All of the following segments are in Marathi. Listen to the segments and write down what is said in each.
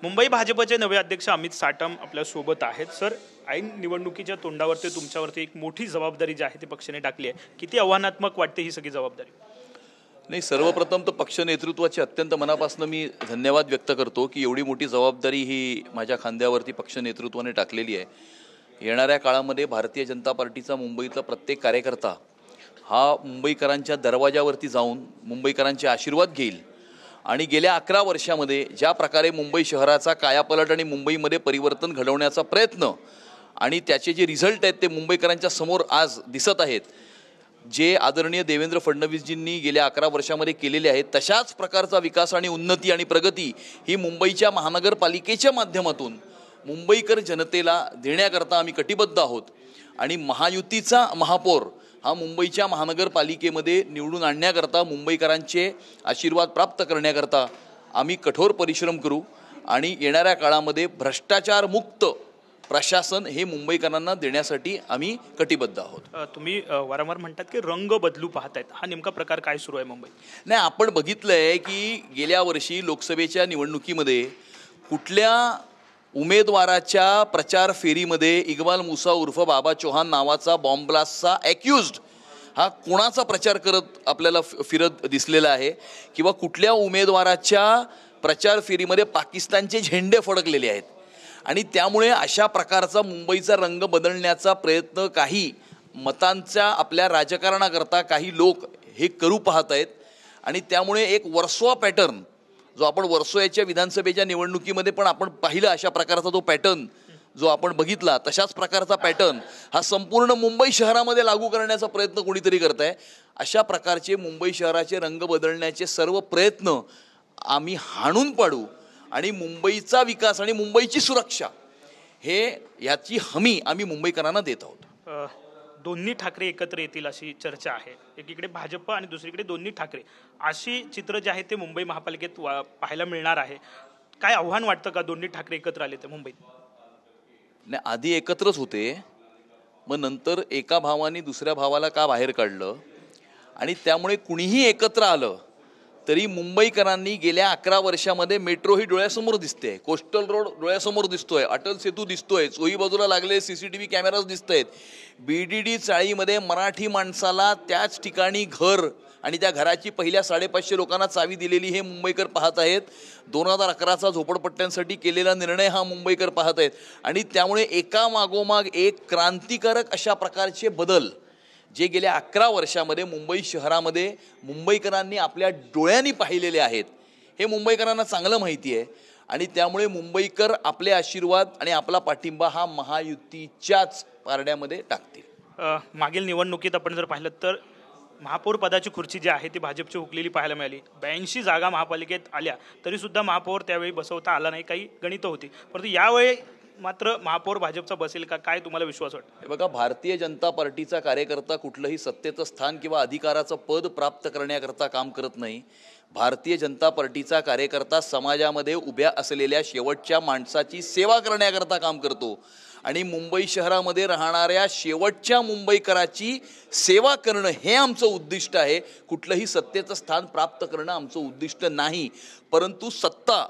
मुंबई भाजपचे नवे अध्यक्ष अमित साटम आपल्या सोबत आहेत। सर, ऐन निवडणुकीच्या तोंडावरती तुमच्यावरती एक मोठी जबाबदारी जी आहे ती पक्षाने टाकली आहे। किती आव्हानात्मक वाटते ही सगळी जबाबदारी? नाही, सर्वप्रथम तर पक्ष नेतृत्वाचे अत्यंत मनापासून मी धन्यवाद व्यक्त करतो की एवढी मोठी जबाबदारी ही माझ्या खांद्यावरती पक्ष नेतृत्वाने टाकलेली आहे। येणाऱ्या काळामध्ये भारतीय जनता पार्टीचा मुंबईतला प्रत्येक कार्यकर्ता हा मुंबईकरांच्या दरवाजावरती जाऊन मुंबईकरांचे आशीर्वाद घेईल आणि गेल्या 11 वर्षामध्ये ज्या प्रकारे मुंबई शहराचा कायापालट आणि मुंबईमध्ये परिवर्तन घडवण्याचा प्रयत्न आणि त्याचे जे रिझल्ट आहेत ते मुंबईकरांच्या समोर आज दिसत आहेत, जे आदरणीय देवेंद्र फडणवीसजींनी गेल्या 11 वर्षामध्ये केलेले आहेत, तशाच प्रकारचा विकास आणि उन्नती आणि प्रगती ही मुंबईच्या महानगरपालिकेच्या माध्यमातून मुंबईकर जनतेला देण्याकरता आम्ही कटिबद्ध आहोत। आणि महायुतीचा महापौर हा मुंबईच्या महानगरपालिकेमध्ये निवडून आणण्याकरता, मुंबईकरांचे आशीर्वाद प्राप्त करण्याकरता आम्ही कठोर परिश्रम करू आणि येणाऱ्या काळामध्ये भ्रष्टाचार मुक्त प्रशासन हे मुंबईकरांना देण्यासाठी आम्ही कटिबद्ध आहोत। तुम्ही वारंवार म्हणतात की रंग बदलू पाहतायत, हा नेमका प्रकार काय सुरू आहे मुंबईत? नाही, आपण बघितलंय की गेल्या वर्षी लोकसभेच्या निवडणुकीमध्ये कुठल्या उमेदवाराच्या प्रचार फेरीमध्ये इक्बाल मुसा उर्फ बाबा चौहान नावाचा बॉम्ब ब्लास्टचा ॲक्युज्ड हा कोणाचा प्रचार करत आपल्याला फिरत दिसलेला आहे, किंवा कुठल्या उमेदवाराच्या प्रचार फेरीमध्ये पाकिस्तानचे झेंडे फडकलेले आहेत। आणि त्यामुळे अशा प्रकारचा मुंबईचा रंग बदलण्याचा प्रयत्न काही मतांच्या आपल्या राजकारणाकरता काही लोक हे करू पाहत आहेत। आणि त्यामुळे एक वर्सोवा पॅटर्न जो आपण वर्सोव्याच्या विधानसभेच्या निवडणुकीमध्ये पण आपण पाहिलं, अशा प्रकारचा तो पॅटर्न जो आपण बघितला, तशाच प्रकारचा पॅटर्न हा संपूर्ण मुंबई शहरामध्ये लागू करण्याचा प्रयत्न कोणीतरी करत आहे। अशा प्रकारचे मुंबई शहराचे रंग बदलण्याचे सर्व प्रयत्न आम्ही हाणून पाडू आणि मुंबईचा विकास आणि मुंबईची सुरक्षा हे याची हमी आम्ही मुंबईकरांना देत आहोत। दोन्ही ठाकरे एकत्र येतील अशी चर्चा आहे। एकीकडे भाजप आणि दुसरीकडे दोन्ही ठाकरे, अशी चित्र जे आहे ते मुंबई महापालिकेत पाहायला मिळणार आहे। काय आव्हान वाटतं का दोन्ही ठाकरे एकत्र आले तर मुंबईत? नाही, आधी एकत्रच होते, मग नंतर एका भावाने दुसऱ्या भावाला का बाहेर काढलं आणि त्यामुळे कुणीही एकत्र आलं तरी मुंबईकरांनी गेल्या 11 वर्षामध्ये मेट्रो ही डोळ्यासमोर दिसते, कोस्टल रोड डोळ्यासमोर दिसतोय, अटल सेतू दिसतोय, चोही बाजूला लागले CCTV कॅमेराज दिसत आहेत, BDD चाळीमध्ये मराठी माणसाला त्याच ठिकाणी घर आणि त्या घराची पहिल्या 550 लोकांना चावी दिलेली हे मुंबईकर पाहत आहेत। 2011चा झोपडपट्ट्यांसाठी केलेला निर्णय हा मुंबईकर पाहत आहेत। आणि त्यामुळे एका मागोमाग एक क्रांतिकारक अशा प्रकारचे बदल जे गेल्या 11 वर्षामध्ये मुंबई शहरामध्ये मुंबईकरांनी आपल्या डोळ्यांनी पाहिलेले आहेत, हे मुंबईकरांना चांगलं माहिती आहे। आणि त्यामुळे मुंबईकर आपले आशीर्वाद आणि आपला पाठिंबा हा महायुतीच्याच पारड्यामध्ये टाकतील। मागील निवडणुकीत आपण जर पाहिलं तर महापौर पदाची खुर्ची जी आहे ती भाजपची हुकलेली पाहायला मिळाली। 82 जागा महापालिकेत आल्या तरी सुद्धा महापौर त्यावेळी बसवता आला नाही, काही गणितं होती, परंतु यावेळी मात्र महापौर भाजपचा बसेल का, काय तुम्हाला विश्वास वाटतो? बघा, भारतीय जनता पार्टीचा कार्यकर्ता कुठलंही सत्तेचं स्थान किंवा अधिकाराचं पद प्राप्त करण्याकरता काम करत नाही। भारतीय जनता पार्टीचा कार्यकर्ता समाजामध्ये उभ्या असलेल्या शेवटच्या माणसाची सेवा करण्याकरता काम करतो आणि मुंबई शहरामध्ये राहणाऱ्या शेवटच्या मुंबईकराची सेवा करणं हे आमचं उद्दिष्ट आहे। कुठलंही सत्तेचं स्थान प्राप्त करणं आमचं उद्दिष्ट नाही, परंतु सत्ता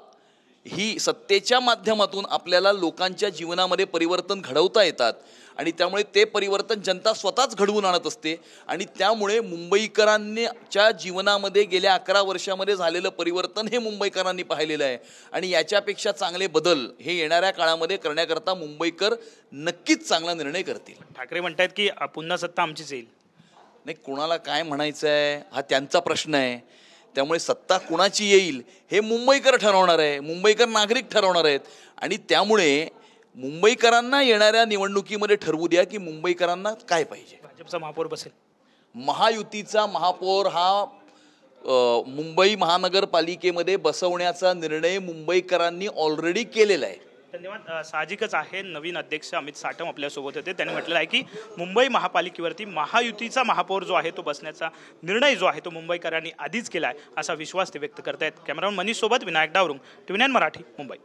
ही सत्तेच्या माध्यमातून आपल्याला लोकांच्या जीवनामध्ये परिवर्तन घडवता येतात आणि त्यामुळे ते परिवर्तन जनता स्वतःच घडवून आणत असते। आणि त्यामुळे मुंबईकरांच्या जीवनामध्ये गेल्या 11 वर्षामध्ये झालेलं परिवर्तन हे मुंबईकरांनी पाहिलेलं आहे आणि याच्यापेक्षा चांगले बदल हे येणाऱ्या काळामध्ये करण्याकरता मुंबईकर नक्कीच चांगला निर्णय करतील। ठाकरे म्हणतात की पुन्हा सत्ता आमचीच येईल। नाही, कोणाला काय म्हणायचं आहे हा त्यांचा प्रश्न आहे। त्यामुळे सत्ता कुणाची येईल हे मुंबईकर ठरवणार आहे, मुंबईकर नागरिक ठरवणार आहेत। आणि त्यामुळे मुंबईकरांना येणाऱ्या निवडणुकीमध्ये ठरवू द्या की मुंबईकरांना काय पाहिजे। भाजपचा महापौर बसेल, महायुतीचा महापौर हा मुंबई महानगरपालिकेमध्ये बसवण्याचा निर्णय मुंबईकरांनी ऑलरेडी केलेला आहे। धन्यवाद। साहजिकच आहे, नवीन अध्यक्ष अमित साटम आपल्यासोबत होते, त्यांनी म्हटलेलं आहे की मुंबई महापालिकेवरती महायुतीचा महापौर जो आहे तो बसण्याचा निर्णय जो आहे तो मुंबईकरांनी आधीच केला आहे, असा विश्वास ते व्यक्त करतायत। कॅमेरामन मनीष सोबत विनायक डावरुंग, TV9 मराठी, मुंबई।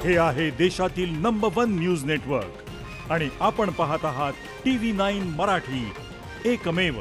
हे आहे देशातील नंबर 1 न्यूज नेटवर्क आणि आपण पाहत आहात TV9 मराठी, एकमेव